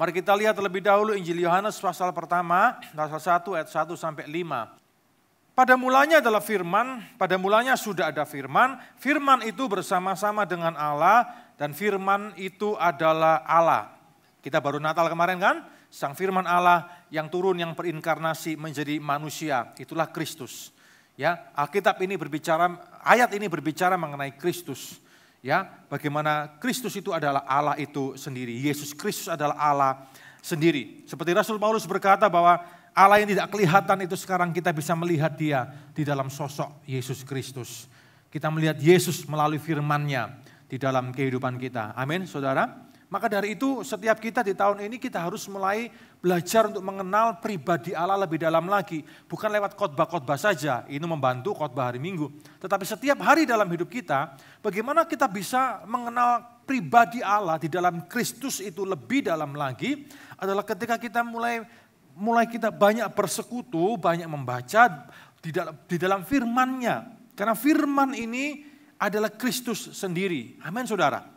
Mari kita lihat terlebih dahulu Injil Yohanes pasal pertama, pasal 1 ayat 1 sampai 5. Pada mulanya adalah firman, pada mulanya sudah ada firman, firman itu bersama-sama dengan Allah dan firman itu adalah Allah. Kita baru Natal kemarin kan, Sang Firman Allah yang turun, yang berinkarnasi menjadi manusia, itulah Kristus. Ya, Alkitab ini berbicara, ayat ini berbicara mengenai Kristus. Ya, bagaimana Kristus itu adalah Allah itu sendiri. Yesus Kristus adalah Allah sendiri. Seperti Rasul Paulus berkata bahwa Allah yang tidak kelihatan itu sekarang kita bisa melihat Dia di dalam sosok Yesus Kristus. Kita melihat Yesus melalui firman-Nya di dalam kehidupan kita. Amin, saudara. Maka dari itu setiap kita di tahun ini kita harus mulai belajar untuk mengenal pribadi Allah lebih dalam lagi. Bukan lewat khotbah-khotbah saja, ini membantu khotbah hari Minggu. Tetapi setiap hari dalam hidup kita, bagaimana kita bisa mengenal pribadi Allah di dalam Kristus itu lebih dalam lagi, adalah ketika kita mulai kita banyak bersekutu, banyak membaca di dalam firman-Nya. Karena firman ini adalah Kristus sendiri. Amin, saudara.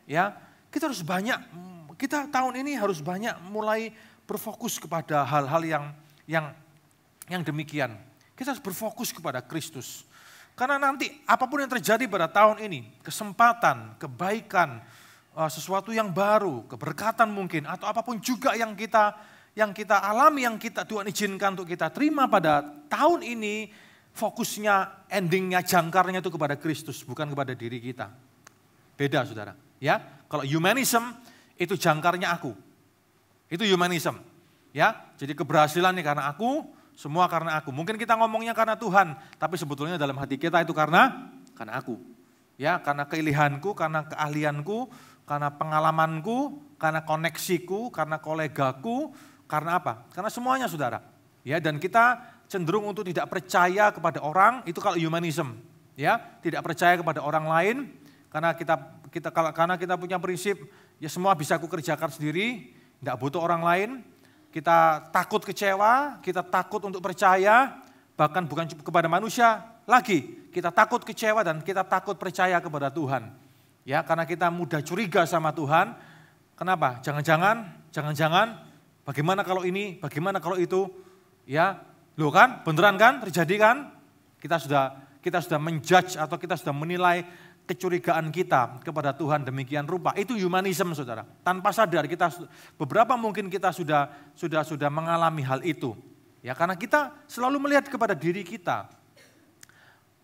Ya. Kita tahun ini harus banyak mulai berfokus kepada hal-hal yang demikian. Kita harus berfokus kepada Kristus. Karena nanti apapun yang terjadi pada tahun ini, kesempatan, kebaikan, sesuatu yang baru, keberkatan mungkin, atau apapun juga yang kita alami, yang Tuhan izinkan untuk kita terima pada tahun ini, fokusnya, endingnya, jangkarnya itu kepada Kristus, bukan kepada diri kita. Beda, saudara. Ya, kalau humanism itu jangkarnya aku. Itu humanism. Ya, jadi keberhasilan ini karena aku, semua karena aku. Mungkin kita ngomongnya karena Tuhan, tapi sebetulnya dalam hati kita itu karena aku. Ya, karena keilihanku, karena keahlianku, karena pengalamanku, karena koneksiku, karena kolegaku, karena apa? Karena semuanya, saudara. Ya, dan kita cenderung untuk tidak percaya kepada orang, itu kalau humanism. Ya, tidak percaya kepada orang lain. Karena kita punya prinsip, ya semua bisa aku kerjakan sendiri, tidak butuh orang lain. Kita takut kecewa, kita takut untuk percaya, bahkan bukan kepada manusia lagi. Kita takut kecewa dan kita takut percaya kepada Tuhan. Ya, karena kita mudah curiga sama Tuhan. Kenapa? Jangan-jangan, bagaimana kalau ini, bagaimana kalau itu? Ya, loh kan, beneran kan, terjadi kan? Kita sudah menjudge atau kita sudah menilai kecurigaan kita kepada Tuhan demikian rupa. Itu humanism, saudara. Tanpa sadar beberapa mungkin kita sudah mengalami hal itu. Ya, karena kita selalu melihat kepada diri kita.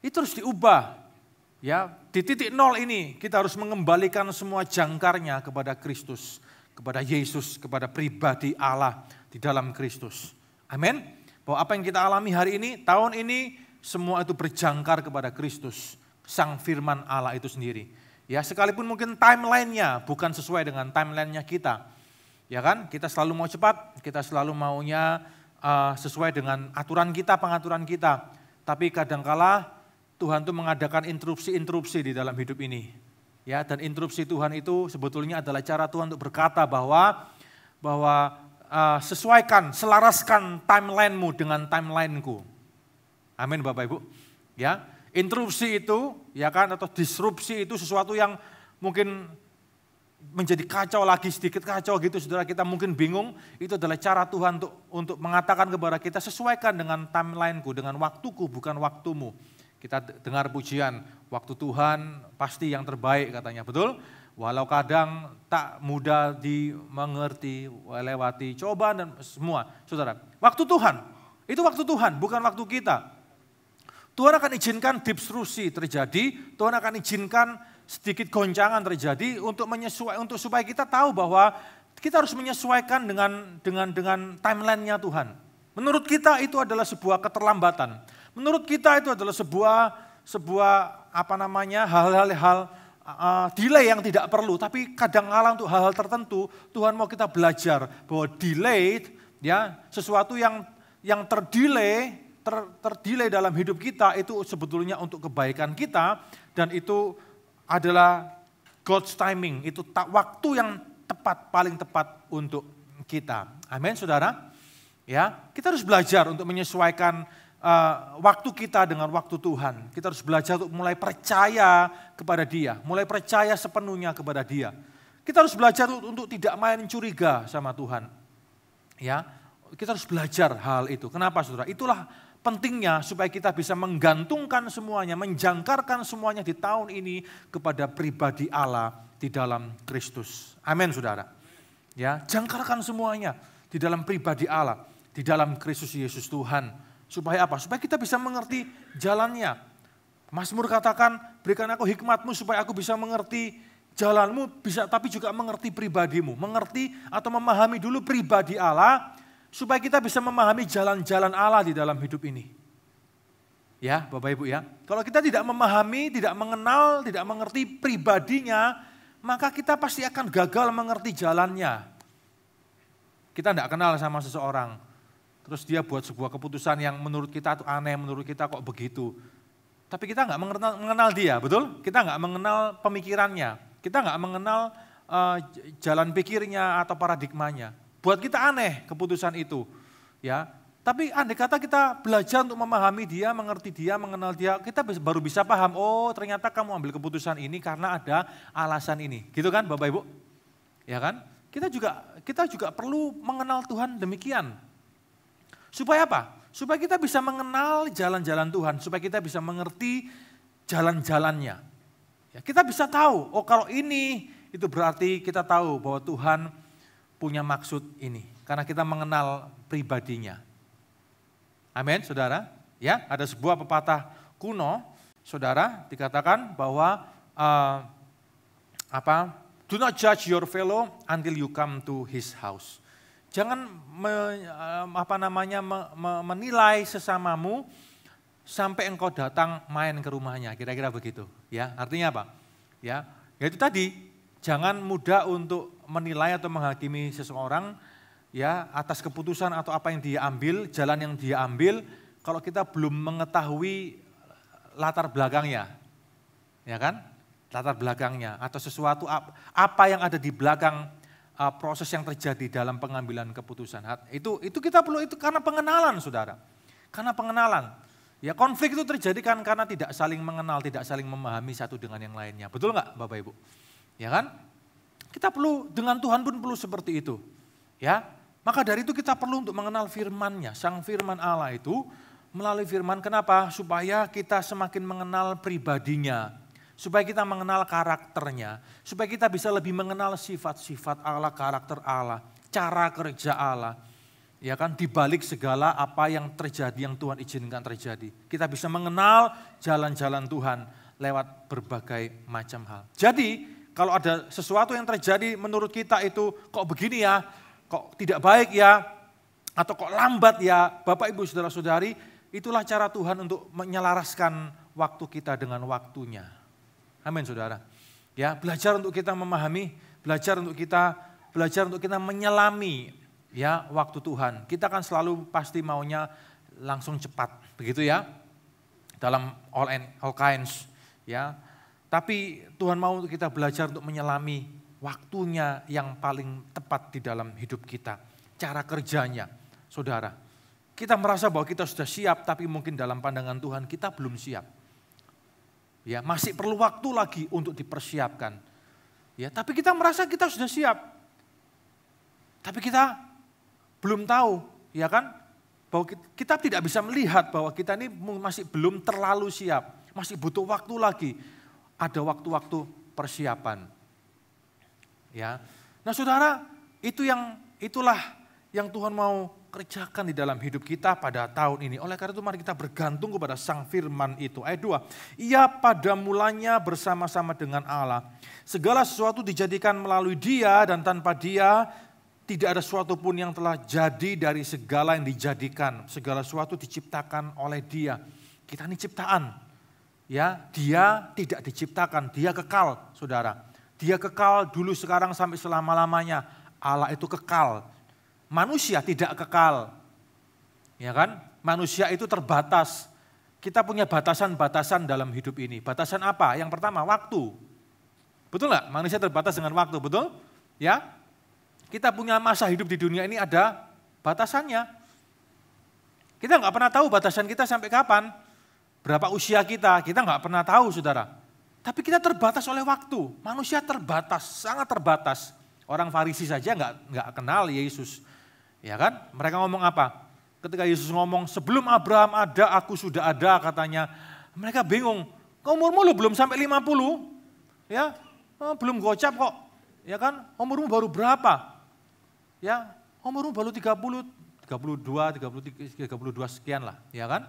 Itu harus diubah. Ya, di titik nol ini kita harus mengembalikan semua jangkarnya kepada Kristus, kepada Yesus, kepada pribadi Allah di dalam Kristus. Amin. Bahwa apa yang kita alami hari ini, tahun ini, semua itu berjangkar kepada Kristus. Sang firman Allah itu sendiri. Ya, sekalipun mungkin timeline-nya bukan sesuai dengan timeline-nya kita. Ya kan, kita selalu mau cepat, kita selalu maunya sesuai dengan aturan kita, pengaturan kita. Tapi kadangkala Tuhan itu mengadakan interupsi-interupsi di dalam hidup ini. Ya, dan interupsi Tuhan itu sebetulnya adalah cara Tuhan untuk berkata bahwa sesuaikan, selaraskan timeline-mu dengan timeline-ku. Amin, Bapak Ibu. Ya. Interupsi itu, ya kan, atau disrupsi itu sesuatu yang mungkin menjadi kacau lagi, sedikit kacau gitu, saudara, kita mungkin bingung. Itu adalah cara Tuhan untuk mengatakan kepada kita, sesuaikan dengan timeline-ku, dengan waktuku, bukan waktumu. Kita dengar pujian, waktu Tuhan pasti yang terbaik katanya, betul? Walau kadang tak mudah dimengerti, lewati cobaan dan semua, saudara. Waktu Tuhan, itu waktu Tuhan, bukan waktu kita. Tuhan akan izinkan disrupsi terjadi, Tuhan akan izinkan sedikit goncangan terjadi untuk supaya kita tahu bahwa kita harus menyesuaikan dengan timeline-nya Tuhan. Menurut kita itu adalah sebuah keterlambatan. Menurut kita itu adalah sebuah hal-hal delay yang tidak perlu, tapi kadang-kala untuk hal-hal tertentu Tuhan mau kita belajar bahwa delay, ya, sesuatu yang terdelay dalam hidup kita itu sebetulnya untuk kebaikan kita, dan itu adalah God's timing, itu waktu yang tepat, paling tepat untuk kita. Amin, saudara. Ya, kita harus belajar untuk menyesuaikan waktu kita dengan waktu Tuhan. Kita harus belajar untuk mulai percaya kepada Dia, mulai percaya sepenuhnya kepada Dia. Kita harus belajar untuk tidak main curiga sama Tuhan. Ya, kita harus belajar hal itu. Kenapa saudara? Itulah pentingnya supaya kita bisa menggantungkan semuanya, menjangkarkan semuanya di tahun ini kepada pribadi Allah di dalam Kristus. Amin saudara. Ya, jangkarkan semuanya di dalam pribadi Allah, di dalam Kristus Yesus Tuhan. Supaya apa? Supaya kita bisa mengerti jalannya. Mazmur katakan, berikan aku hikmatmu supaya aku bisa mengerti jalanmu, bisa tapi juga mengerti pribadimu. Mengerti atau memahami dulu pribadi Allah, supaya kita bisa memahami jalan-jalan Allah di dalam hidup ini. Ya, Bapak Ibu ya. Kalau kita tidak memahami, tidak mengenal, tidak mengerti pribadinya, maka kita pasti akan gagal mengerti jalannya. Kita tidak kenal sama seseorang, terus dia buat sebuah keputusan yang menurut kita itu aneh, menurut kita kok begitu. Tapi kita nggak mengenal dia, betul? Kita nggak mengenal pemikirannya, kita nggak mengenal jalan pikirnya atau paradigmanya. Buat kita aneh keputusan itu, ya. Tapi andai kata kita belajar untuk memahami dia, mengerti dia, mengenal dia, kita baru bisa paham, oh ternyata kamu ambil keputusan ini karena ada alasan ini. Gitu kan Bapak Ibu? Ya kan? Kita juga perlu mengenal Tuhan demikian. Supaya apa? Supaya kita bisa mengenal jalan-jalan Tuhan, supaya kita bisa mengerti jalan-jalannya. Ya, kita bisa tahu, oh kalau ini, itu berarti kita tahu bahwa Tuhan punya maksud ini. Karena kita mengenal pribadinya. Amin, saudara. Ya, ada sebuah pepatah kuno, saudara, dikatakan bahwa do not judge your fellow until you come to his house. Jangan menilai sesamamu sampai engkau datang main ke rumahnya, kira-kira begitu. Ya, artinya apa? Ya, itu tadi, jangan mudah untuk menilai atau menghakimi seseorang ya atas keputusan atau apa yang dia ambil, jalan yang dia ambil, kalau kita belum mengetahui latar belakangnya, ya kan? Latar belakangnya atau sesuatu apa yang ada di belakang proses yang terjadi dalam pengambilan keputusan. Itu kita perlu itu karena pengenalan, saudara. Karena pengenalan. Ya konflik itu terjadi kan karena tidak saling mengenal, tidak saling memahami satu dengan yang lainnya. Betul nggak, Bapak Ibu? Ya kan? Kita perlu dengan Tuhan pun perlu seperti itu. Ya, maka dari itu kita perlu untuk mengenal firman-Nya. Sang firman Allah itu melalui firman, kenapa? Supaya kita semakin mengenal pribadinya. Supaya kita mengenal karakternya. Supaya kita bisa lebih mengenal sifat-sifat Allah, karakter Allah, cara kerja Allah. Ya kan, dibalik segala apa yang terjadi, yang Tuhan izinkan terjadi. Kita bisa mengenal jalan-jalan Tuhan lewat berbagai macam hal. Jadi, kalau ada sesuatu yang terjadi menurut kita itu kok begini ya, kok tidak baik ya, atau kok lambat ya, Bapak Ibu Saudara-saudari, itulah cara Tuhan untuk menyelaraskan waktu kita dengan waktunya. Amin saudara. Ya, belajar untuk kita memahami, belajar untuk kita menyelami ya waktu Tuhan. Kita kan selalu pasti maunya langsung cepat, begitu ya. Dalam all kinds ya. Tapi Tuhan mau kita belajar untuk menyelami waktunya yang paling tepat di dalam hidup kita. Cara kerjanya, saudara. Kita merasa bahwa kita sudah siap, tapi mungkin dalam pandangan Tuhan kita belum siap. Ya, masih perlu waktu lagi untuk dipersiapkan. Ya, tapi kita merasa kita sudah siap. Tapi kita belum tahu, ya kan? Bahwa kita tidak bisa melihat bahwa kita ini masih belum terlalu siap. Masih butuh waktu lagi. Ada waktu-waktu persiapan. Ya. Nah, saudara, itulah yang Tuhan mau kerjakan di dalam hidup kita pada tahun ini. Oleh karena itu mari kita bergantung kepada Sang Firman itu. Ayat 2, ia pada mulanya bersama-sama dengan Allah. Segala sesuatu dijadikan melalui Dia dan tanpa Dia tidak ada sesuatu pun yang telah jadi dari segala yang dijadikan. Segala sesuatu diciptakan oleh Dia. Kita ini ciptaan. Ya, Dia tidak diciptakan, Dia kekal, saudara. Dia kekal dulu, sekarang, sampai selama-lamanya. Allah itu kekal. Manusia tidak kekal. Ya kan? Manusia itu terbatas. Kita punya batasan-batasan dalam hidup ini. Batasan apa? Yang pertama, waktu. Betul nggak? Manusia terbatas dengan waktu, betul? Ya. Kita punya masa hidup di dunia ini ada batasannya. Kita nggak pernah tahu batasan kita sampai kapan. Berapa usia kita nggak pernah tahu, saudara. Tapi kita terbatas oleh waktu. Manusia terbatas, sangat terbatas. Orang Farisi saja nggak kenal Yesus. Ya kan? Mereka ngomong apa? Ketika Yesus ngomong, sebelum Abraham ada, aku sudah ada katanya. Mereka bingung, umurmu lu belum sampai 50, ya, belum gocap kok. Ya kan? Umurmu baru berapa? Ya, umurmu baru 30, 32, 33, 32 sekian lah, ya kan?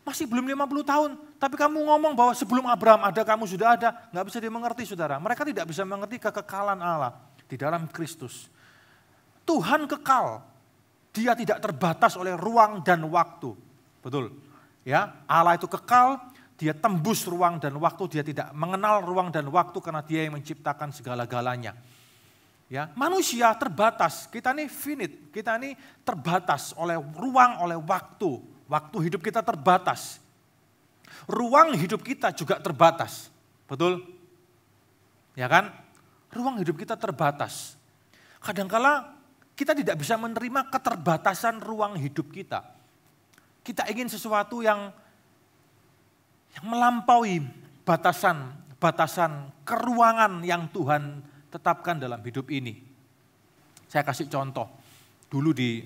Masih belum 50 tahun, tapi kamu ngomong bahwa sebelum Abraham ada, kamu sudah ada. Nggak bisa dimengerti, saudara. Mereka tidak bisa mengerti kekekalan Allah di dalam Kristus. Tuhan kekal, dia tidak terbatas oleh ruang dan waktu. Betul. Ya, Allah itu kekal, dia tembus ruang dan waktu, dia tidak mengenal ruang dan waktu karena dia yang menciptakan segala-galanya. Ya, manusia terbatas, kita ini finite, kita ini terbatas oleh ruang, oleh waktu. Waktu hidup kita terbatas. Ruang hidup kita juga terbatas. Betul? Ya kan? Ruang hidup kita terbatas. Kadangkala kita tidak bisa menerima keterbatasan ruang hidup kita. Kita ingin sesuatu yang melampaui batasan keruangan yang Tuhan tetapkan dalam hidup ini. Saya kasih contoh. Dulu di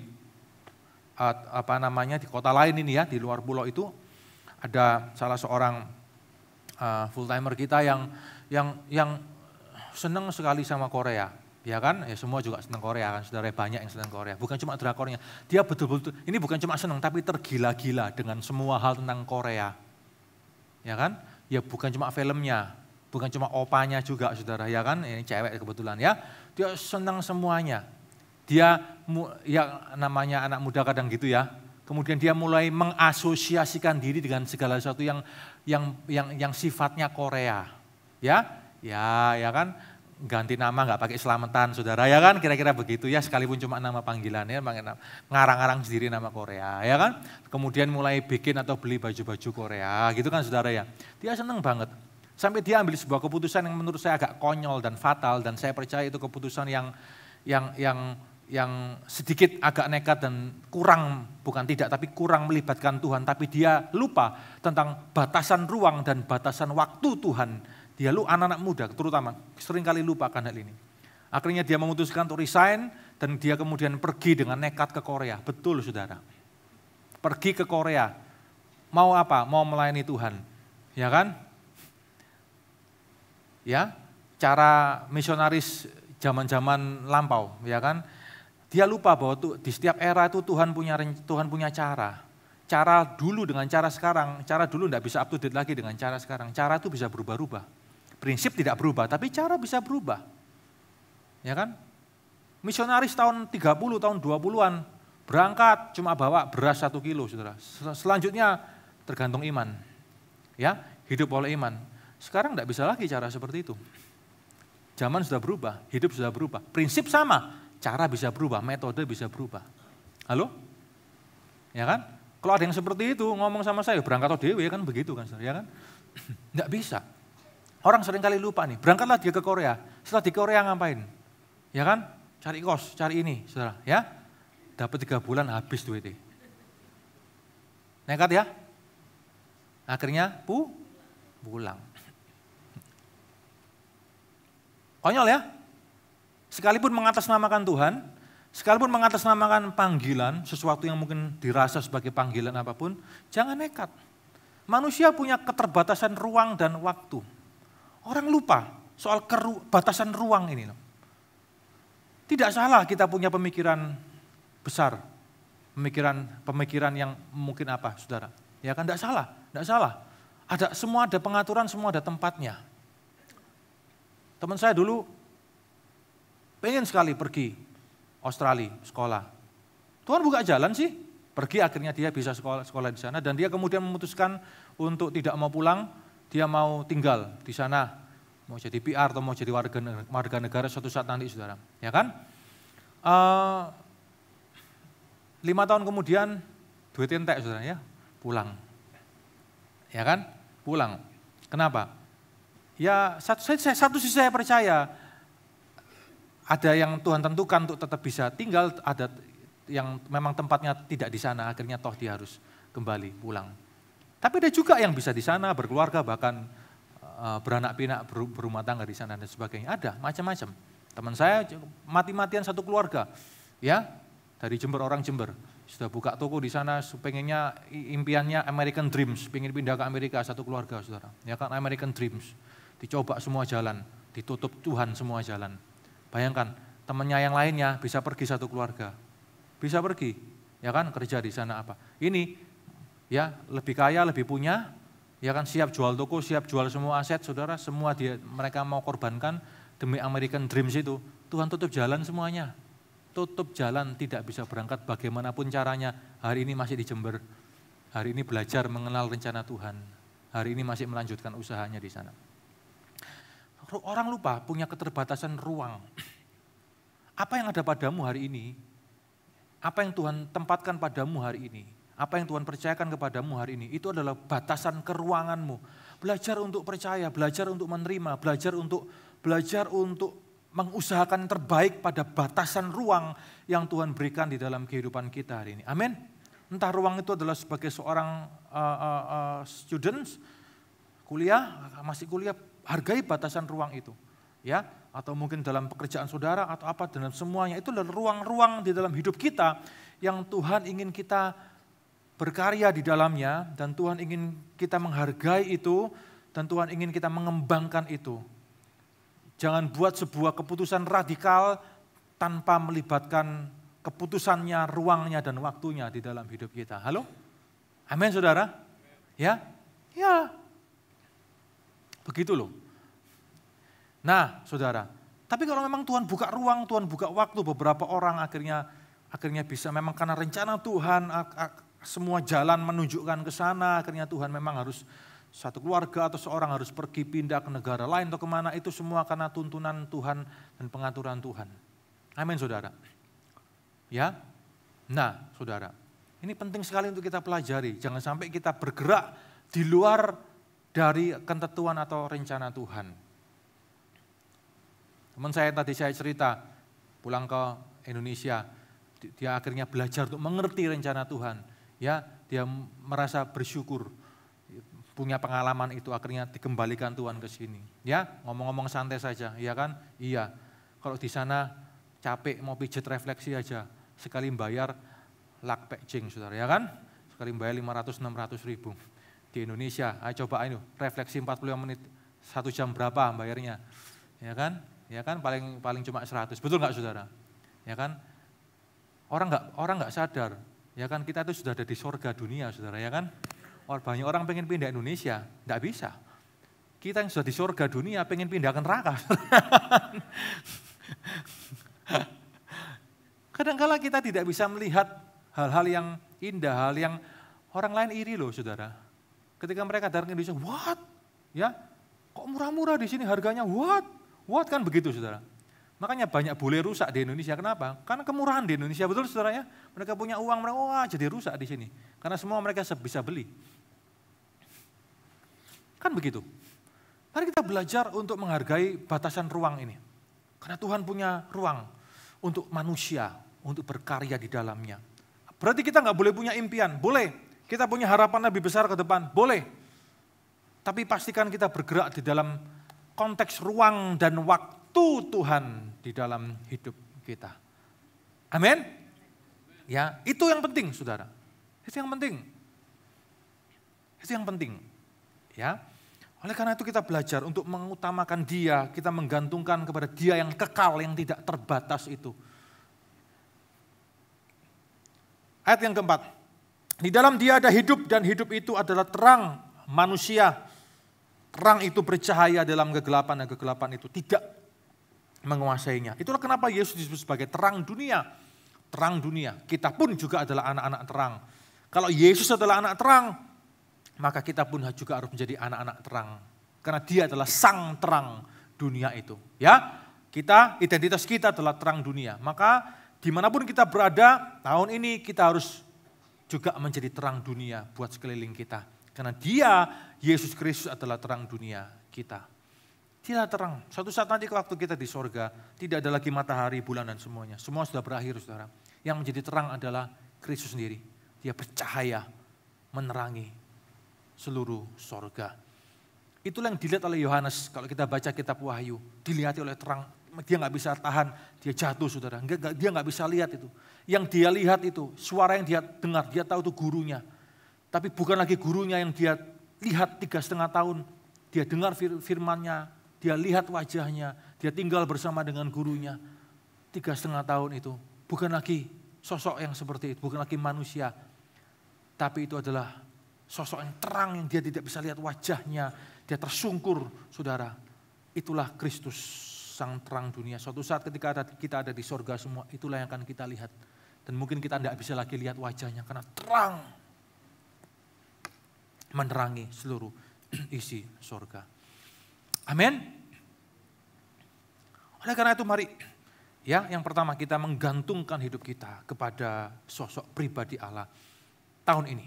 di kota lain ini ya, di luar pulau itu ada salah seorang full timer kita yang senang sekali sama Korea, ya kan? Ya semua juga senang Korea kan, saudara, banyak yang senang Korea. Bukan cuma drakornya, dia betul-betul ini bukan cuma senang tapi tergila-gila dengan semua hal tentang Korea, ya kan? Ya bukan cuma filmnya, bukan cuma opanya juga, saudara, ya kan? Ini cewek kebetulan ya, dia senang semuanya. Dia, ya namanya anak muda kadang gitu ya, kemudian dia mulai mengasosiasikan diri dengan segala sesuatu yang sifatnya Korea, ya kan, ganti nama nggak pakai selamatan, saudara, ya kan, kira-kira begitu ya, sekalipun cuma nama panggilannya, ngarang-ngarang sendiri nama Korea, ya kan, kemudian mulai bikin atau beli baju-baju Korea, gitu kan, saudara ya, dia seneng banget, sampai dia ambil sebuah keputusan yang menurut saya agak konyol dan fatal, dan saya percaya itu keputusan yang sedikit agak nekat dan kurang, bukan tidak, tapi kurang melibatkan Tuhan. Tapi dia lupa tentang batasan ruang dan batasan waktu Tuhan. Dia anak-anak muda terutama seringkali lupakan hal ini. Akhirnya dia memutuskan untuk resign dan dia kemudian pergi dengan nekat ke Korea. Betul, saudara. Pergi ke Korea. Mau apa? Mau melayani Tuhan. Ya kan? Ya, cara misionaris zaman-zaman lampau, ya kan? Dia lupa bahwa di setiap era itu Tuhan punya cara. Cara dulu dengan cara sekarang, cara dulu tidak bisa up to date lagi dengan cara sekarang. Cara itu bisa berubah-ubah. Prinsip tidak berubah, tapi cara bisa berubah. Ya kan? Misionaris tahun 30, tahun 20-an, berangkat cuma bawa beras 1 kilo, saudara. Selanjutnya tergantung iman. Ya, hidup oleh iman. Sekarang tidak bisa lagi cara seperti itu. Zaman sudah berubah, hidup sudah berubah. Prinsip sama. Cara bisa berubah, metode bisa berubah. Halo? Ya kan? Kalau ada yang seperti itu ngomong sama saya, berangkat ODW kan begitu kan, ya kan? Enggak bisa. Orang sering kali lupa nih, berangkatlah dia ke Korea. Setelah di Korea ngapain? Ya kan? Cari kos, cari ini, saudara. Ya? Dapat 3 bulan habis duitnya. Nekat ya? Akhirnya pulang. Konyol ya? Sekalipun mengatasnamakan Tuhan, sekalipun mengatasnamakan panggilan, sesuatu yang mungkin dirasa sebagai panggilan apapun, jangan nekat. Manusia punya keterbatasan ruang dan waktu. Orang lupa soal batasan ruang ini. Tidak salah kita punya pemikiran besar, pemikiran yang mungkin apa, saudara? Ya kan, tidak salah. Semua ada pengaturan, semua ada tempatnya. Teman saya dulu pengen sekali pergi Australia, sekolah. Tuhan buka jalan sih, pergi akhirnya dia bisa sekolah di sana dan dia kemudian memutuskan untuk tidak mau pulang, dia mau tinggal di sana, mau jadi PR atau mau jadi warga negara suatu saat nanti, saudara. Ya kan? 5 tahun kemudian duit entek, saudara, ya, pulang. Ya kan? Pulang. Kenapa? Ya satu sisi saya percaya ada yang Tuhan tentukan untuk tetap bisa tinggal, ada yang memang tempatnya tidak di sana, akhirnya toh dia harus kembali pulang. Tapi ada juga yang bisa di sana berkeluarga, bahkan beranak pinak, berumah tangga di sana dan sebagainya. Ada macam-macam. Teman saya mati-matian satu keluarga, ya dari Jember, orang Jember. Sudah buka toko di sana, pengennya impiannya American Dreams, pengen pindah ke Amerika satu keluarga, saudara. Ya kan American Dreams, dicoba semua jalan, ditutup Tuhan semua jalan. Bayangkan temannya yang lainnya bisa pergi satu keluarga, bisa pergi, ya kan kerja di sana apa. Ini ya lebih kaya, lebih punya. Ya kan siap jual toko, siap jual semua aset, saudara, semua mereka mau korbankan demi American Dreams itu. Tuhan tutup jalan semuanya, tutup jalan, tidak bisa berangkat bagaimanapun caranya. Hari ini masih di Jember, hari ini belajar mengenal rencana Tuhan, hari ini masih melanjutkan usahanya di sana. Orang lupa punya keterbatasan ruang. Apa yang ada padamu hari ini, apa yang Tuhan tempatkan padamu hari ini, apa yang Tuhan percayakan kepadamu hari ini, itu adalah batasan keruanganmu. Belajar untuk percaya, belajar untuk menerima, belajar untuk mengusahakan yang terbaik pada batasan ruang yang Tuhan berikan di dalam kehidupan kita hari ini. Amin. Entah ruang itu adalah sebagai seorang students, masih kuliah, hargai batasan ruang itu. Ya, atau mungkin dalam pekerjaan saudara atau apa, dalam semuanya, itu adalah ruang-ruang di dalam hidup kita yang Tuhan ingin kita berkarya di dalamnya, dan Tuhan ingin kita menghargai itu, dan Tuhan ingin kita mengembangkan itu. Jangan buat sebuah keputusan radikal tanpa melibatkan keputusannya, ruangnya, dan waktunya di dalam hidup kita. Halo? Amin, saudara? Ya? Ya. Begitu loh. Nah, saudara, tapi kalau memang Tuhan buka ruang, Tuhan buka waktu, beberapa orang akhirnya bisa, memang karena rencana Tuhan, semua jalan menunjukkan ke sana, akhirnya Tuhan memang harus satu keluarga atau seorang harus pergi pindah ke negara lain atau kemana, itu semua karena tuntunan Tuhan dan pengaturan Tuhan. Amin, saudara. Ya, nah saudara, ini penting sekali untuk kita pelajari, jangan sampai kita bergerak di luar dari ketentuan atau rencana Tuhan. Teman saya tadi saya cerita, pulang ke Indonesia, dia akhirnya belajar untuk mengerti rencana Tuhan. Ya, dia merasa bersyukur, punya pengalaman itu, akhirnya dikembalikan Tuhan ke sini. Ya, ngomong-ngomong santai saja, iya kan? Iya. Kalau di sana capek mau pijet refleksi aja, sekali bayar lak pekjing, saudara, ya kan? Sekali bayar 500-600 ribu. Di Indonesia, ayo coba ini refleksi 45 menit, 1 jam berapa bayarnya? Ya kan? Ya kan, paling cuma 100. Betul nggak, saudara? Ya kan? Orang nggak sadar. Ya kan, kita itu sudah ada di sorga dunia, saudara, ya kan? Banyak orang pengen pindah Indonesia, enggak bisa. Kita yang sudah di sorga dunia pengen pindah ke neraka. Kadang-kala kita tidak bisa melihat hal-hal yang indah, hal yang orang lain iri loh, saudara. Ketika mereka datang ke Indonesia, what? Ya, kok murah-murah di sini harganya, what? What, kan begitu, saudara. Makanya banyak bule rusak di Indonesia. Kenapa? Karena kemurahan di Indonesia, betul, saudara ya. Mereka punya uang, mereka wah jadi rusak di sini. Karena semua mereka bisa beli. Kan begitu. Mari kita belajar untuk menghargai batasan ruang ini. Karena Tuhan punya ruang untuk manusia, untuk berkarya di dalamnya. Berarti kita nggak boleh punya impian, boleh. Kita punya harapan lebih besar ke depan, boleh. Tapi pastikan kita bergerak di dalam konteks ruang dan waktu Tuhan di dalam hidup kita. Amin? Ya, itu yang penting, saudara. Itu yang penting. Itu yang penting. Ya. Oleh karena itu kita belajar untuk mengutamakan Dia, kita menggantungkan kepada Dia yang kekal, yang tidak terbatas itu. Ayat yang keempat. Di dalam Dia ada hidup, dan hidup itu adalah terang manusia. Terang itu bercahaya dalam kegelapan, dan kegelapan itu tidak menguasainya. Itulah kenapa Yesus disebut sebagai terang dunia. Terang dunia. Kita pun juga adalah anak-anak terang. Kalau Yesus adalah anak terang, maka kita pun juga harus menjadi anak-anak terang. Karena Dia adalah sang terang dunia itu. Ya, identitas kita adalah terang dunia. Maka dimanapun kita berada, tahun ini kita harus juga menjadi terang dunia buat sekeliling kita. Karena Dia, Yesus Kristus adalah terang dunia kita. Dia terang. Suatu saat nanti waktu kita di sorga, tidak ada lagi matahari, bulan, dan semuanya. Semua sudah berakhir, saudara. Yang menjadi terang adalah Kristus sendiri. Dia bercahaya, menerangi seluruh sorga. Itulah yang dilihat oleh Yohanes kalau kita baca kitab Wahyu. Dilihat oleh terang, dia nggak bisa tahan, dia jatuh saudara. Dia nggak bisa lihat itu. Yang dia lihat itu, suara yang dia dengar, dia tahu itu gurunya. Tapi bukan lagi gurunya yang dia lihat 3,5 tahun. Dia dengar firman-Nya, dia lihat wajahnya, dia tinggal bersama dengan gurunya. 3,5 tahun itu. Bukan lagi sosok yang seperti itu, bukan lagi manusia. Tapi itu adalah sosok yang terang yang dia tidak bisa lihat wajahnya. Dia tersungkur, saudara. Itulah Kristus, sang terang dunia. Suatu saat ketika kita ada di sorga semua, itulah yang akan kita lihat. Dan mungkin kita tidak bisa lagi lihat wajahnya karena terang menerangi seluruh isi sorga. Amin. Oleh karena itu mari, ya, yang pertama kita menggantungkan hidup kita kepada sosok pribadi Allah tahun ini.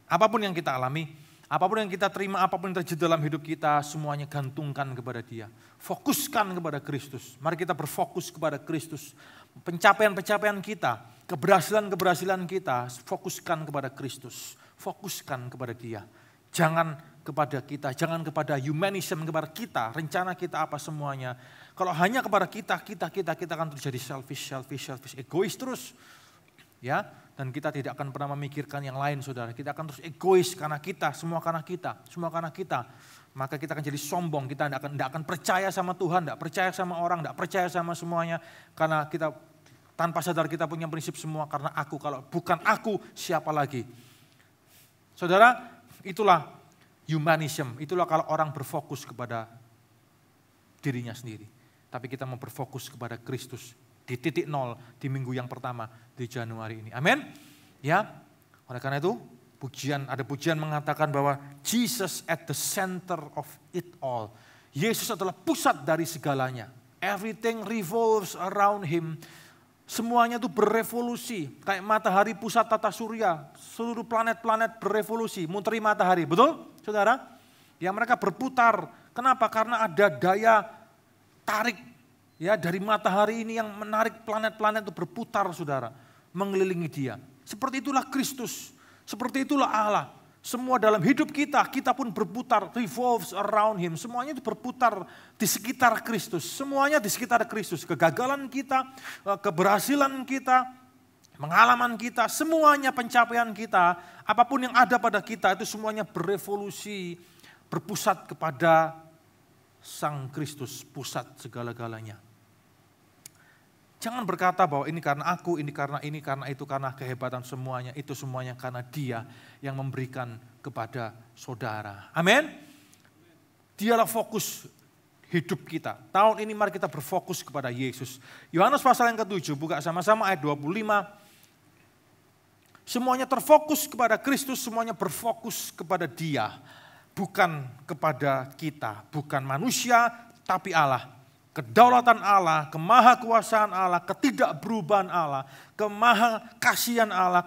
Apapun yang kita alami, apapun yang kita terima, apapun yang terjadi dalam hidup kita, semuanya gantungkan kepada Dia. Fokuskan kepada Kristus. Mari kita berfokus kepada Kristus. Pencapaian-pencapaian kita, keberhasilan-keberhasilan kita, fokuskan kepada Kristus. Fokuskan kepada Dia. Jangan kepada kita, jangan kepada humanism, kepada kita, rencana kita apa semuanya. Kalau hanya kepada kita akan terjadi selfish, egois terus. Ya, dan kita tidak akan pernah memikirkan yang lain, saudara. Kita akan terus egois karena kita, semua karena kita. Maka kita akan jadi sombong, kita tidak akan percaya sama Tuhan, tidak percaya sama orang, tidak percaya sama semuanya. Karena kita tanpa sadar kita punya prinsip semua karena aku, kalau bukan aku siapa lagi. Saudara, itulah humanism, itulah kalau orang berfokus kepada dirinya sendiri. Tapi kita mau berfokus kepada Kristus. Di titik nol di minggu yang pertama di Januari ini. Amin. Ya. Oleh karena itu, ada pujian mengatakan bahwa Jesus at the center of it all. Yesus adalah pusat dari segalanya. Everything revolves around him. Semuanya itu berevolusi. Kayak matahari pusat tata surya. Seluruh planet-planet berevolusi, muteri matahari. Betul, saudara? Ya, mereka berputar. Kenapa? Karena ada daya tarik, ya, dari matahari ini yang menarik planet-planet itu berputar, saudara, mengelilingi Dia. Seperti itulah Kristus, seperti itulah Allah. Semua dalam hidup kita pun berputar, revolves around Him. Semuanya itu berputar di sekitar Kristus. Semuanya di sekitar Kristus. Kegagalan kita, keberhasilan kita, pengalaman kita, semuanya pencapaian kita, apapun yang ada pada kita itu semuanya berevolusi, berpusat kepada Sang Kristus, pusat segala-galanya. Jangan berkata bahwa ini karena aku, ini karena itu, karena kehebatan semuanya. Itu semuanya karena Dia yang memberikan kepada saudara. Amin. Dialah fokus hidup kita. Tahun ini mari kita berfokus kepada Yesus. Yohanes pasal yang ke-7, buka sama-sama ayat 25. Semuanya terfokus kepada Kristus, semuanya berfokus kepada Dia. Bukan kepada kita, bukan manusia, tapi Allah. Kedaulatan Allah, kemahakuasaan Allah, ketidakberubahan Allah, kemahakasihan Allah,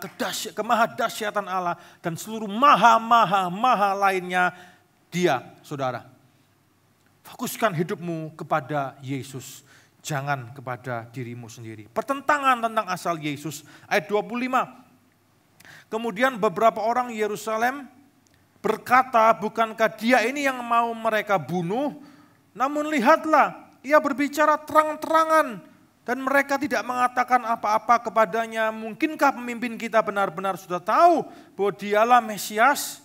kemahadahsyatan Allah, dan seluruh maha lainnya Dia, saudara. Fokuskan hidupmu kepada Yesus, jangan kepada dirimu sendiri. Pertentangan tentang asal Yesus, ayat 25. Kemudian beberapa orang Yerusalem berkata, bukankah Dia ini yang mau mereka bunuh? Namun lihatlah, Ia berbicara terang-terangan dan mereka tidak mengatakan apa-apa kepadanya. Mungkinkah pemimpin kita benar-benar sudah tahu bahwa Dialah Mesias?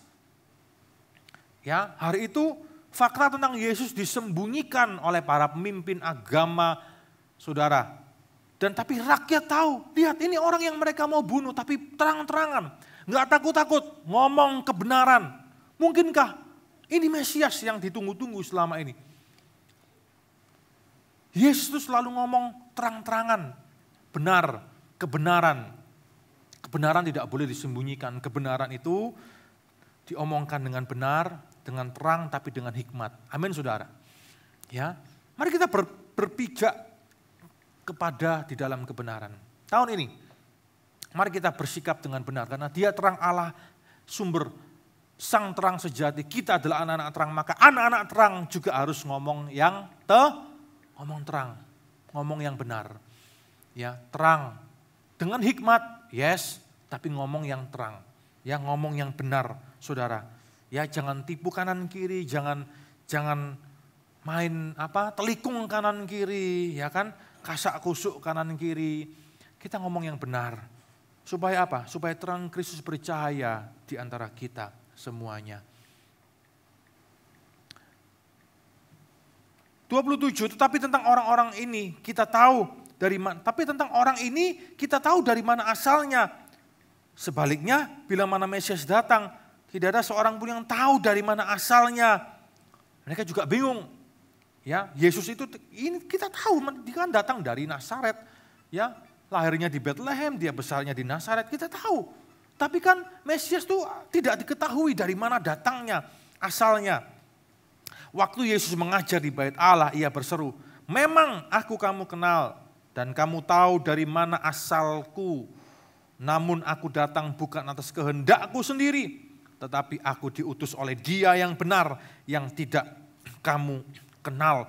Ya, hari itu fakta tentang Yesus disembunyikan oleh para pemimpin agama, saudara. Dan tapi rakyat tahu, lihat ini orang yang mereka mau bunuh, tapi terang-terangan, nggak takut-takut, ngomong kebenaran. Mungkinkah ini Mesias yang ditunggu-tunggu selama ini? Yesus itu selalu ngomong terang-terangan, benar, kebenaran. Kebenaran tidak boleh disembunyikan, kebenaran itu diomongkan dengan benar, dengan terang, tapi dengan hikmat. Amin, saudara. Ya, mari kita berpijak kepada di dalam kebenaran. Tahun ini, mari kita bersikap dengan benar, karena Dia terang Allah, sumber sang terang sejati. Kita adalah anak-anak terang, maka anak-anak terang juga harus ngomong yang ngomong terang, ngomong yang benar. Ya, terang dengan hikmat, yes, tapi ngomong yang terang. Ya, ngomong yang benar, saudara. Ya, jangan tipu kanan kiri, jangan Jangan main telikung kanan kiri, ya kan? Kasak kusuk kanan kiri. Kita ngomong yang benar. Supaya apa? Supaya terang Kristus bercahaya di antara kita semuanya. 27, tetapi tentang orang-orang ini kita tahu dari mana. Tapi tentang orang ini kita tahu dari mana asalnya. Sebaliknya, bila mana Mesias datang, tidak ada seorang pun yang tahu dari mana asalnya. Mereka juga bingung. Ya, Yesus itu ini kita tahu dia kan datang dari Nazaret. Ya, lahirnya di Bethlehem, dia besarnya di Nazaret, kita tahu. Tapi kan Mesias itu tidak diketahui dari mana datangnya, asalnya. Waktu Yesus mengajar di Bait Allah, ia berseru, "Memang aku kamu kenal dan kamu tahu dari mana asalku. Namun aku datang bukan atas kehendakku sendiri, tetapi aku diutus oleh Dia yang benar, yang tidak kamu kenal.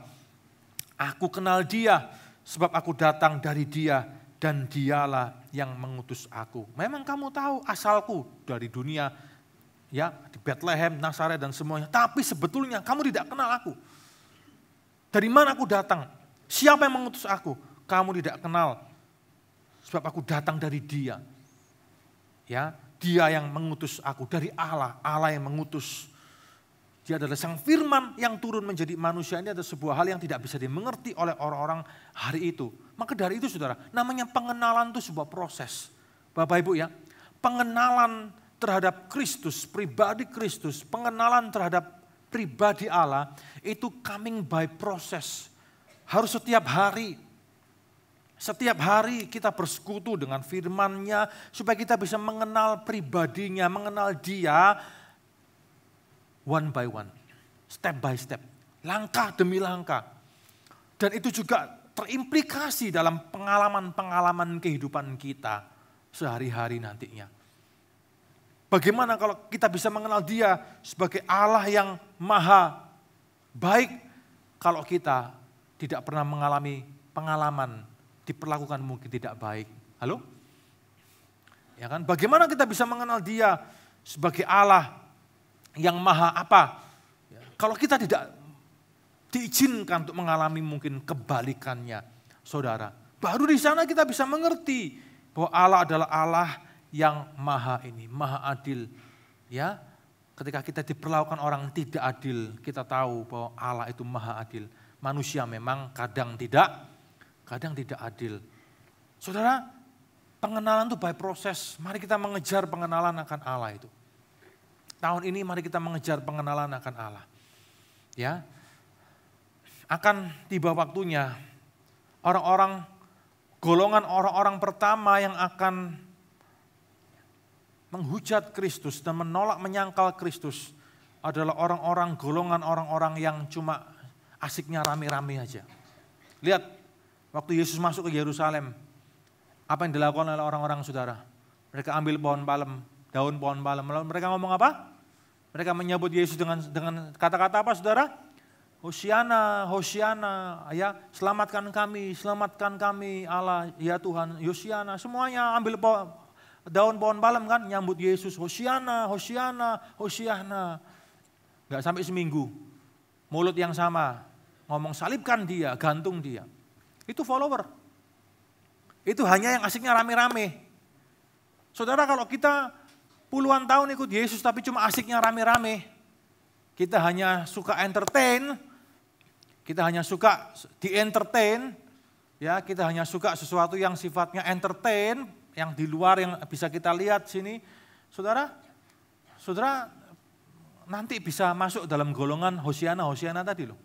Aku kenal Dia, sebab aku datang dari Dia, dan Dialah yang mengutus aku." Memang kamu tahu asalku dari dunia, ya, di Bethlehem, Nazaret dan semuanya. Tapi sebetulnya kamu tidak kenal aku. Dari mana aku datang? Siapa yang mengutus aku? Kamu tidak kenal. Sebab aku datang dari Dia. Ya, Dia yang mengutus aku, dari Allah, Allah yang mengutus. Dia adalah Sang Firman yang turun menjadi manusia. Ini adalah sebuah hal yang tidak bisa dimengerti oleh orang-orang hari itu. Maka dari itu saudara, namanya pengenalan itu sebuah proses. Bapak Ibu ya, pengenalan terhadap Kristus, pribadi Kristus, pengenalan terhadap pribadi Allah, itu coming by proses. Harus setiap hari. Setiap hari kita bersekutu dengan firman-Nya, supaya kita bisa mengenal pribadinya, mengenal Dia, one by one, step by step, langkah demi langkah. Dan itu juga terimplikasi dalam pengalaman-pengalaman kehidupan kita sehari-hari nantinya. Bagaimana kalau kita bisa mengenal Dia sebagai Allah yang maha baik, kalau kita tidak pernah mengalami pengalaman diperlakukan mungkin tidak baik. Halo? Ya kan? Bagaimana kita bisa mengenal Dia sebagai Allah yang maha apa? Kalau kita tidak diizinkan untuk mengalami mungkin kebalikannya, saudara. Baru di sana kita bisa mengerti bahwa Allah adalah Allah yang maha ini, maha adil. Ya, ketika kita diperlakukan orang tidak adil, kita tahu bahwa Allah itu maha adil. Manusia memang kadang tidak adil. Saudara, pengenalan itu by proses. Mari kita mengejar pengenalan akan Allah itu. Tahun ini mari kita mengejar pengenalan akan Allah. Ya, akan tiba waktunya golongan orang-orang pertama yang akan menghujat Kristus dan menolak menyangkal Kristus adalah golongan orang-orang yang cuma asiknya rame-rame aja. Lihat, waktu Yesus masuk ke Yerusalem, apa yang dilakukan oleh orang-orang saudara? Mereka ambil daun pohon palem. Lalu mereka ngomong apa? Mereka menyambut Yesus dengan kata-kata apa saudara? Hosiana, Hosiana, ya selamatkan kami Allah, ya Tuhan, Hosiana. Semuanya ambil daun pohon palem kan, nyambut Yesus, Hosiana, Hosiana, Hosiana. Gak sampai seminggu, mulut yang sama, ngomong salibkan Dia, gantung Dia. Itu follower. Itu hanya yang asiknya rame-rame. Saudara, kalau kita puluhan tahun ikut Yesus tapi cuma asiknya rame-rame, kita hanya suka entertain, kita hanya suka di-entertain, ya, kita hanya suka sesuatu yang sifatnya entertain, yang di luar yang bisa kita lihat sini, saudara nanti bisa masuk dalam golongan Hosiana tadi loh.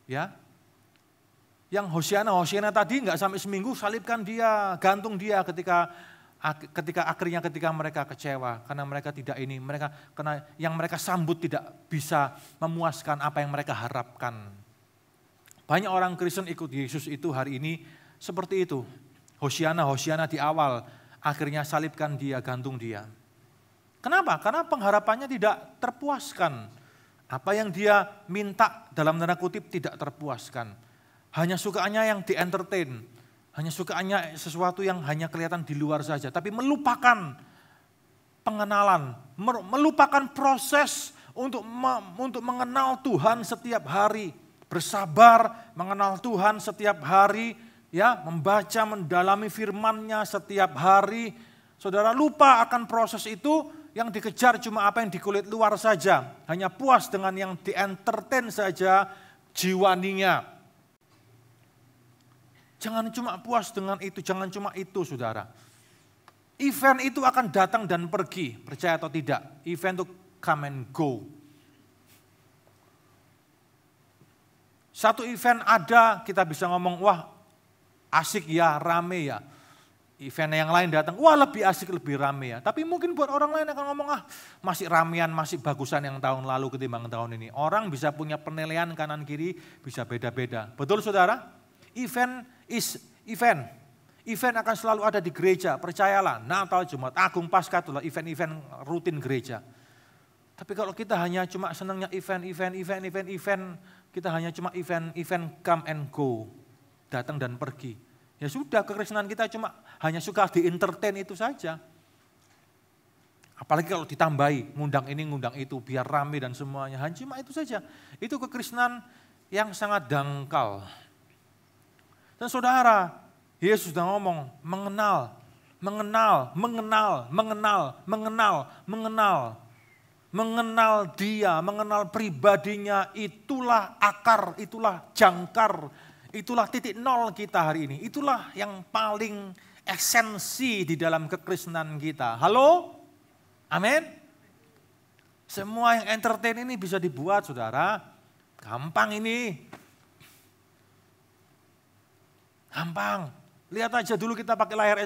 Ya, yang Hosiana tadi nggak sampai seminggu salibkan Dia, gantung Dia ketika mereka kecewa karena mereka karena yang mereka sambut tidak bisa memuaskan apa yang mereka harapkan. Banyak orang Kristen ikut Yesus itu hari ini seperti itu. Hosiana di awal, akhirnya salibkan Dia, gantung Dia. Kenapa? Karena pengharapannya tidak terpuaskan. Apa yang dia minta dalam tanda kutip tidak terpuaskan. Hanya sukanya yang di-entertain. Hanya sukanya sesuatu yang hanya kelihatan di luar saja. Tapi melupakan pengenalan, melupakan proses untuk mengenal Tuhan setiap hari, bersabar mengenal Tuhan setiap hari, ya, membaca, mendalami firman-Nya setiap hari. Saudara lupa akan proses itu, yang dikejar cuma apa yang di kulit luar saja, hanya puas dengan yang di-entertain saja jiwaninya. Jangan cuma puas dengan itu, jangan cuma itu, saudara. Event itu akan datang dan pergi, percaya atau tidak. Event itu come and go. Satu event ada, kita bisa ngomong, wah asik ya, rame ya. Event yang lain datang, wah lebih asik, lebih rame ya. Tapi mungkin buat orang lain akan ngomong, masih ramean, masih bagusan yang tahun lalu ketimbang tahun ini. Orang bisa punya penilaian kanan kiri, bisa beda-beda. Betul saudara? Event is event. Event akan selalu ada di gereja, percayalah. Natal, Jumat Agung, Paskah, itulah event-event rutin gereja. Tapi kalau kita hanya cuma senangnya event, kita hanya cuma event come and go, datang dan pergi. Ya sudah, kekristenan kita hanya suka di-entertain itu saja. Apalagi kalau ditambahi, ngundang ini, ngundang itu, biar rame dan semuanya. Hanya cuma itu saja. Itu kekristenan yang sangat dangkal. Dan saudara, Yesus sudah ngomong, mengenal Dia, mengenal pribadinya, itulah akar, itulah jangkar, itulah titik nol kita hari ini. Itulah yang paling esensi di dalam kekristenan kita. Halo? Amin? Semua yang entertain ini bisa dibuat, saudara. Gampang ini. Gampang. Lihat aja dulu kita pakai layar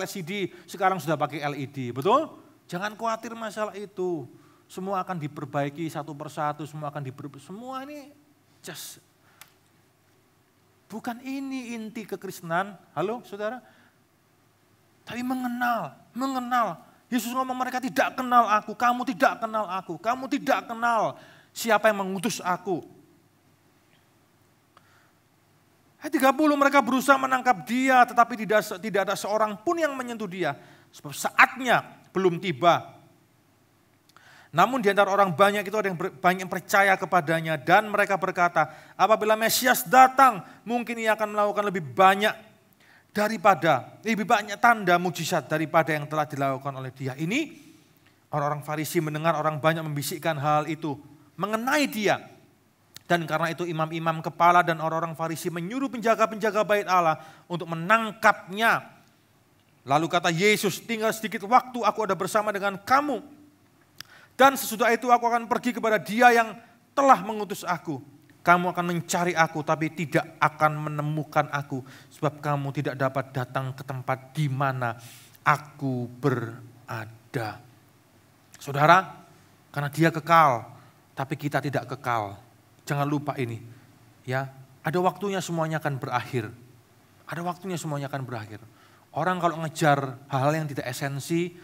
LCD, sekarang sudah pakai LED, betul? Jangan khawatir masalah itu. Semua akan diperbaiki satu persatu, semua ini just. Bukan ini inti kekristenan, halo saudara? Tapi mengenal. Yesus ngomong mereka tidak kenal aku, kamu tidak kenal aku, kamu tidak kenal siapa yang mengutus aku. Ayat 30 mereka berusaha menangkap dia, tetapi tidak ada seorang pun yang menyentuh dia. Sebab saatnya belum tiba. Namun di antara orang banyak itu ada yang banyak yang percaya kepadanya. Dan mereka berkata, apabila Mesias datang, mungkin ia akan melakukan lebih banyak tanda mujizat daripada yang telah dilakukan oleh dia. Ini orang-orang Farisi mendengar orang banyak membisikkan hal itu mengenai dia. Dan karena itu imam-imam kepala dan orang-orang Farisi menyuruh penjaga-penjaga bait Allah untuk menangkapnya. Lalu kata Yesus, tinggal sedikit waktu aku ada bersama dengan kamu. Dan sesudah itu aku akan pergi kepada Dia yang telah mengutus aku. Kamu akan mencari aku tapi tidak akan menemukan aku. Sebab kamu tidak dapat datang ke tempat di mana aku berada. Saudara, karena Dia kekal tapi kita tidak kekal. Jangan lupa ini, ya. Ada waktunya semuanya akan berakhir. Orang kalau ngejar hal-hal yang tidak esensi,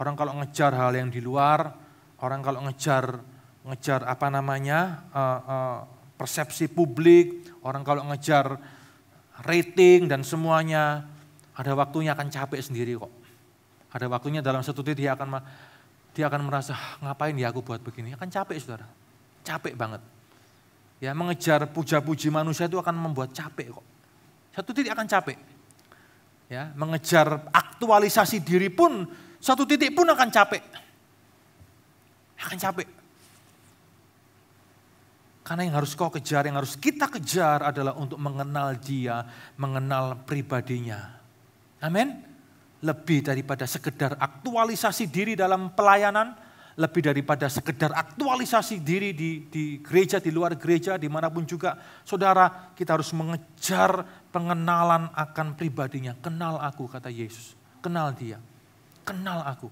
orang kalau ngejar hal yang di luar, orang kalau ngejar persepsi publik, orang kalau ngejar rating dan semuanya, ada waktunya akan capek sendiri kok. Ada waktunya dalam satu titik dia akan merasa, ngapain ya aku buat begini, akan capek saudara, capek banget. Ya, mengejar puja-puji manusia itu akan membuat capek kok. Satu titik akan capek. Ya, mengejar aktualisasi diri pun, satu titik pun akan capek. Karena yang harus kau kejar, yang harus kita kejar adalah untuk mengenal Dia, mengenal pribadinya. Amin. Lebih daripada sekedar aktualisasi diri dalam pelayanan, lebih daripada sekedar aktualisasi diri di gereja, di luar gereja, dimanapun juga. Saudara, kita harus mengejar pengenalan akan pribadinya. Kenal aku, kata Yesus. Kenal Dia. Kenal aku.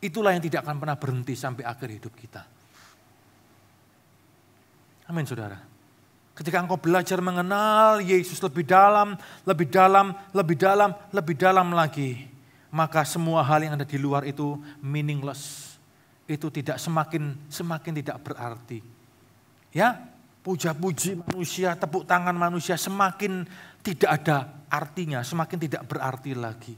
Itulah yang tidak akan pernah berhenti sampai akhir hidup kita. Amin saudara. Ketika engkau belajar mengenal Yesus lebih dalam lagi, maka semua hal yang ada di luar itu meaningless. Itu tidak semakin tidak berarti. Ya, puja-puji manusia, tepuk tangan manusia semakin tidak ada artinya, semakin tidak berarti lagi.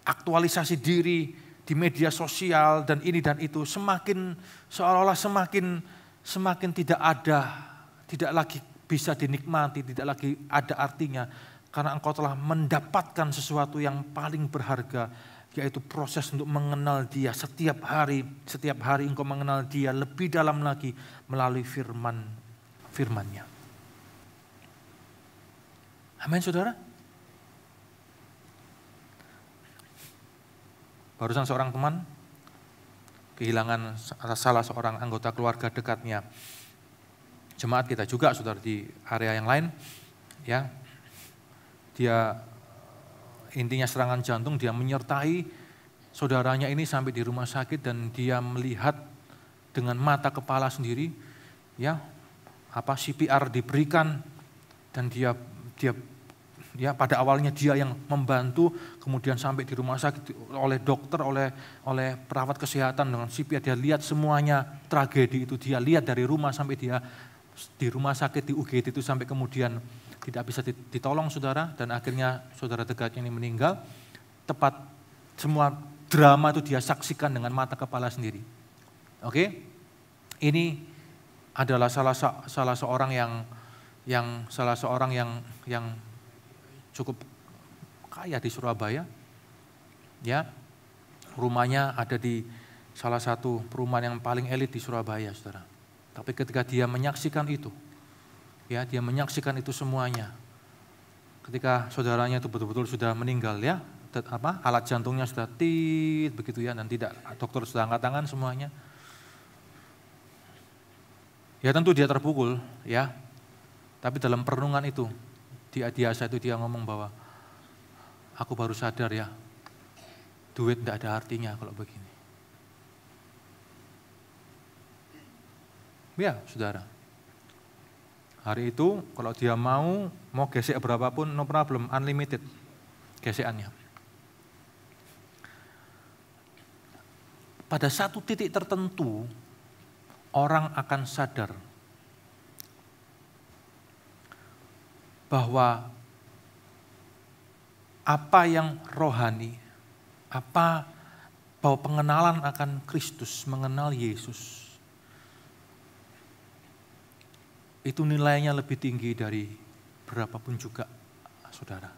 Aktualisasi diri di media sosial dan ini dan itu, semakin seolah-olah semakin tidak lagi bisa dinikmati, tidak lagi ada artinya. Karena engkau telah mendapatkan sesuatu yang paling berharga, yaitu proses untuk mengenal Dia. Setiap hari engkau mengenal Dia lebih dalam lagi melalui firman-Nya. Amin, saudara. Barusan seorang teman kehilangan salah seorang anggota keluarga dekatnya. Jemaat kita juga, saudara, di area yang lain, ya. Dia intinya serangan jantung, dia menyertai saudaranya ini sampai di rumah sakit dan dia melihat dengan mata kepala sendiri, ya, CPR diberikan dan dia pada awalnya dia yang membantu, kemudian sampai di rumah sakit oleh dokter, oleh perawat kesehatan dengan CPR, dia lihat semuanya tragedi itu, dia lihat dari rumah sampai dia di rumah sakit di UGD itu sampai kemudian tidak bisa ditolong, saudara, dan akhirnya saudara dekatnya ini meninggal. Tepat semua drama itu dia saksikan dengan mata kepala sendiri. Oke, ini adalah salah seorang yang cukup kaya di Surabaya, ya, rumahnya ada di salah satu perumahan yang paling elit di Surabaya, saudara. Tapi ketika dia menyaksikan itu, ya, dia menyaksikan itu semuanya. Ketika saudaranya itu betul-betul sudah meninggal, ya, alat jantungnya sudah begitu, ya, dan tidak, dokter sudah angkat tangan semuanya. Ya tentu dia terpukul, ya. Tapi dalam perenungan itu, dia ngomong bahwa aku baru sadar, ya, duit tidak ada artinya kalau begini. Ya, saudara. Hari itu kalau dia mau gesek berapapun, no problem, unlimited gesekannya. Pada satu titik tertentu, orang akan sadar bahwa apa yang rohani, bahwa pengenalan akan Kristus, mengenal Yesus, itu nilainya lebih tinggi dari berapapun juga, saudara.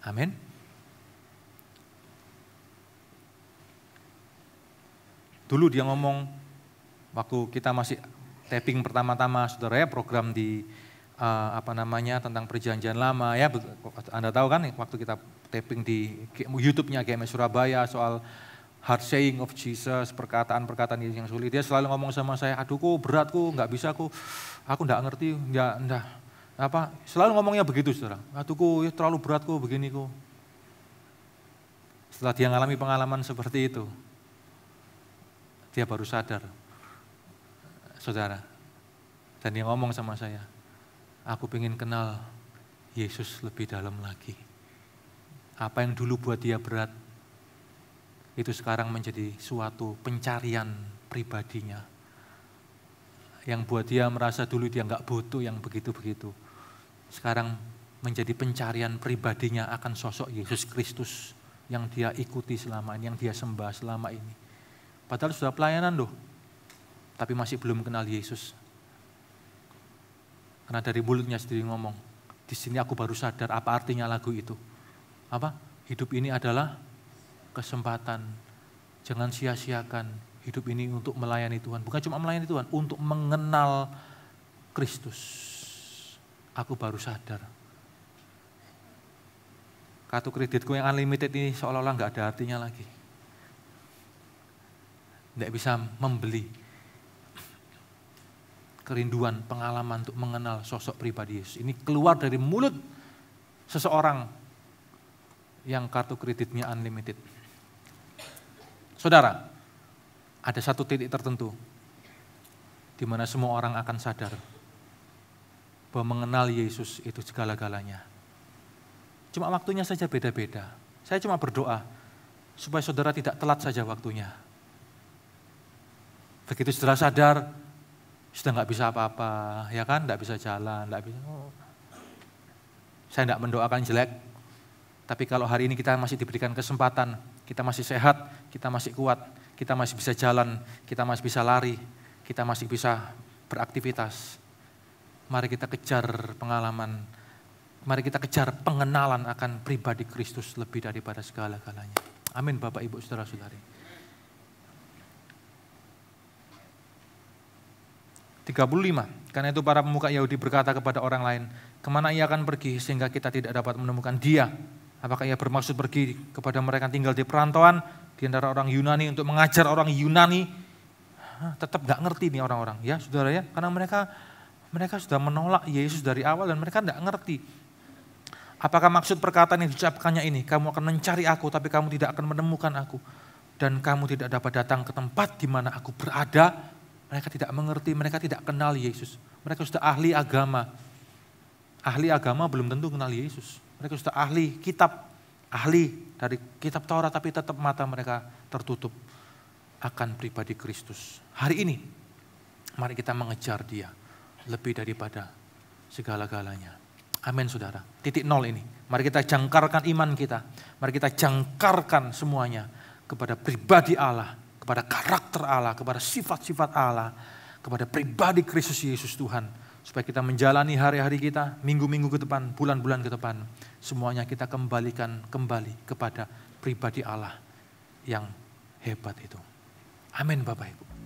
Amin. Dulu dia ngomong, waktu kita masih taping pertama-tama, saudara, ya, program di tentang perjanjian lama, ya, Anda tahu kan, waktu kita taping di YouTube-nya GMS Surabaya soal hard saying of Jesus, perkataan-perkataan yang sulit. Dia selalu ngomong sama saya, aduh kok beratku, nggak bisa aku nggak ngerti, selalu ngomongnya begitu, saudara. Aduh kok terlalu beratku, beginiku. Setelah dia mengalami pengalaman seperti itu, dia baru sadar, saudara. Dan dia ngomong sama saya, aku pengen kenal Yesus lebih dalam lagi. Apa yang dulu buat dia berat, itu sekarang menjadi suatu pencarian pribadinya. Yang buat dia merasa dulu dia nggak butuh yang begitu-begitu. Sekarang menjadi pencarian pribadinya akan sosok Yesus Kristus yang dia ikuti selama ini, yang dia sembah selama ini. Padahal sudah pelayanan loh, tapi masih belum kenal Yesus. Karena dari mulutnya sendiri ngomong, di sini aku baru sadar apa artinya lagu itu. Hidup ini adalah kesempatan, jangan sia-siakan hidup ini untuk melayani Tuhan. Bukan cuma melayani Tuhan, untuk mengenal Kristus. Aku baru sadar. Kartu kreditku yang unlimited ini seolah-olah nggak ada artinya lagi. Nggak bisa membeli kerinduan, pengalaman untuk mengenal sosok pribadi Yesus. Ini keluar dari mulut seseorang yang kartu kreditnya unlimited. Saudara, ada satu titik tertentu di mana semua orang akan sadar bahwa mengenal Yesus itu segala-galanya. Cuma waktunya saja beda-beda. Saya cuma berdoa supaya saudara tidak telat saja waktunya. Begitu saudara sadar, sudah nggak bisa apa-apa, ya kan? Nggak bisa jalan, nggak bisa. Saya nggak mendoakan jelek, Tapi kalau hari ini kita masih diberikan kesempatan, kita masih sehat, kita masih kuat, kita masih bisa jalan, kita masih bisa lari, kita masih bisa beraktivitas. Mari kita kejar pengalaman, mari kita kejar pengenalan akan pribadi Kristus lebih daripada segala-galanya. Amin Bapak Ibu Saudara-saudari. 35, karena itu para pemuka Yahudi berkata kepada orang lain, kemana ia akan pergi sehingga kita tidak dapat menemukan dia? Apakah ia bermaksud pergi kepada mereka yang tinggal di perantauan, di antara orang Yunani untuk mengajar orang Yunani? Tetap gak ngerti nih orang-orang, ya saudara ya, karena mereka sudah menolak Yesus dari awal dan mereka gak ngerti. Apakah maksud perkataan yang diucapkannya ini, kamu akan mencari aku tapi kamu tidak akan menemukan aku, dan kamu tidak dapat datang ke tempat di mana aku berada? Mereka tidak mengerti, mereka tidak kenal Yesus. Mereka sudah ahli agama. Ahli agama belum tentu kenal Yesus. Mereka sudah ahli kitab, ahli dari kitab Taurat, tapi tetap mata mereka tertutup akan pribadi Kristus. Hari ini, mari kita mengejar dia lebih daripada segala-galanya. Amin saudara. Titik nol ini. Mari kita jangkarkan iman kita. Mari kita jangkarkan semuanya kepada pribadi Allah, kepada karakter Allah, kepada sifat-sifat Allah, kepada pribadi Kristus Yesus Tuhan. Supaya kita menjalani hari-hari kita, minggu-minggu ke depan, bulan-bulan ke depan. Semuanya kita kembalikan kembali kepada pribadi Allah yang hebat itu. Amin Bapak Ibu.